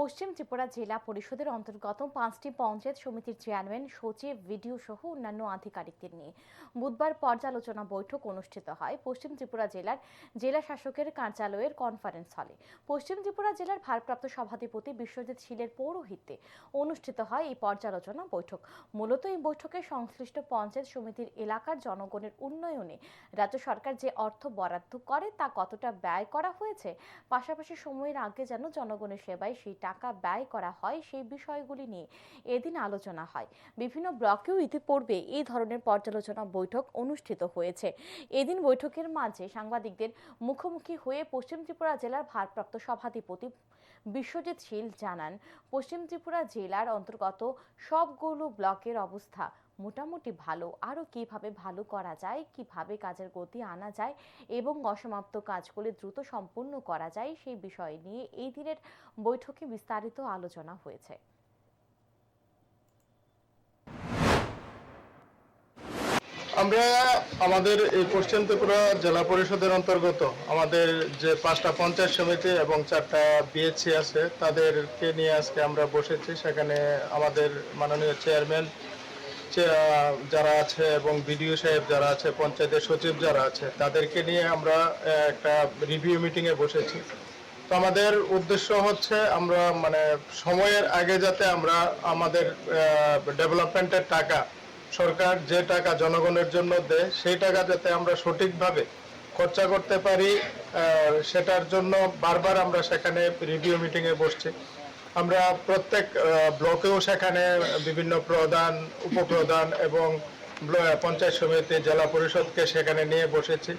পশ্চিম ত্রিপুরা জেলা পরিষদের অন্তর্গত 5টি পঞ্চায়েত সমিতির চেয়ারম্যান, সচিব, ভিডিও সহ অন্যান্য আধিকারিকদের নিয়ে বুধবার পর্যালোচনা বৈঠক অনুষ্ঠিত হয় পশ্চিম ত্রিপুরা জেলার জেলা শাসকের কার্যালয়ের কনফারেন্স হলে। পশ্চিম ত্রিপুরা জেলার ভারপ্রাপ্ত সভাধিপতি বিশ্বজিৎ শীলের পৌরোহিত্যে অনুষ্ঠিত হয় এই পর্যালোচনা বৈঠক। মূলত এই বৈঠকে সংশ্লিষ্ট পঞ্চায়েত সমিতির এলাকার জনগণের উন্নয়নে রাজ্য সরকার যে অর্থ বরাদ্দ করে তা কতটা ব্যয় করা হয়েছে, পাশাপাশি সময়ের আগে যেন জনগণের সেবায় সেই টাকা ব্যয় করা হয়, সেই বিষয়গুলি নিয়ে এদিন আলোচনা হয়। বিভিন্ন ব্লকেও ইতিপূর্বে এই ধরনের পর্যালোচনা বৈঠক অনুষ্ঠিত হয়েছে। এদিন বৈঠকের মাঝে সাংবাদিকদের মুখোমুখি হয়ে পশ্চিম ত্রিপুরা জেলার ভারপ্রাপ্ত সভাধিপতি বিশ্বজিৎ শীল জানান, পশ্চিম ত্রিপুরা জেলার অন্তর্গত সবগুলো ব্লকের অবস্থা মোটামুটি ভালো। আরও কিভাবে ভালো করা যায়, কিভাবে কাজের গতি আনা যায় এবং অসমাপ্ত কাজগুলি দ্রুত সম্পূর্ণ করা যায়, সেই বিষয় নিয়ে এই দিনের বৈঠকে বিস্তারিত আলোচনা হয়েছে। আমরা আমাদের এই পশ্চিম ত্রিপুরা জেলা পরিষদের অন্তর্গত আমাদের যে 5টা পঞ্চায়েত সমিতি এবং 4টা বিএসসি আছে, তাদেরকে নিয়ে আজকে আমরা বসেছি। সেখানে আমাদের মাননীয় চেয়ারম্যান যারা আছে এবং বিডিও সাহেব যারা আছে, পঞ্চায়েতের সচিব যারা আছে, তাদেরকে নিয়ে আমরা একটা রিভিউ মিটিংয়ে বসেছি। তো আমাদের উদ্দেশ্য হচ্ছে আমরা সময়ের আগে যাতে আমরা আমাদের ডেভেলপমেন্টের টাকা, সরকার যে টাকা জনগণের জন্য দেয়, সেই টাকা যাতে আমরা সঠিকভাবে খরচা করতে পারি, সেটার জন্য বারবার আমরা সেখানে রিভিউ মিটিংয়ে বসছি। আমরা প্রত্যেক ব্লকেও সেখানে বিভিন্ন প্রধান, উপপ্রধান এবং পঞ্চায়েত সমিতি, জেলা পরিষদকে সেখানে নিয়ে বসেছি।